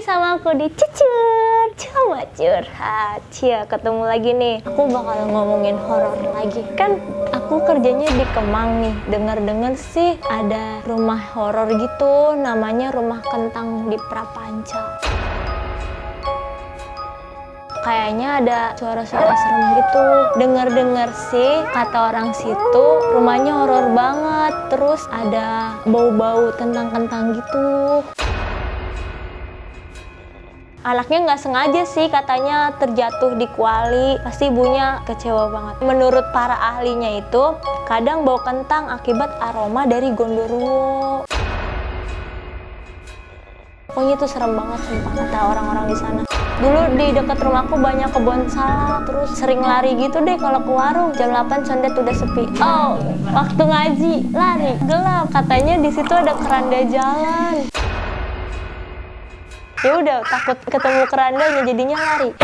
sama aku di Cucur, coba curhat. Cia, ketemu lagi nih. Aku bakal ngomongin horor lagi. Kan aku kerjanya di Kemang nih. Dengar-dengar sih ada rumah horor gitu, namanya Rumah Kentang di Prapanca. Kayaknya ada suara-suara serem gitu. Dengar-dengar sih kata orang situ rumahnya horor banget. Terus ada bau-bau tentang kentang gitu. Anaknya nggak sengaja sih katanya terjatuh di kuali, pasti ibunya kecewa banget. Menurut para ahlinya itu, kadang bau kentang akibat aroma dari gondoruo. Pokoknya itu serem banget sumpah kata orang-orang di sana. Dulu di dekat rumahku banyak kebun salak, terus sering lari gitu deh kalau ke warung. Jam 8 condet udah sepi. Oh, waktu ngaji lari gelap. Katanya di situ ada keranda jalan. Ya udah takut ketemu kerandanya jadinya lari.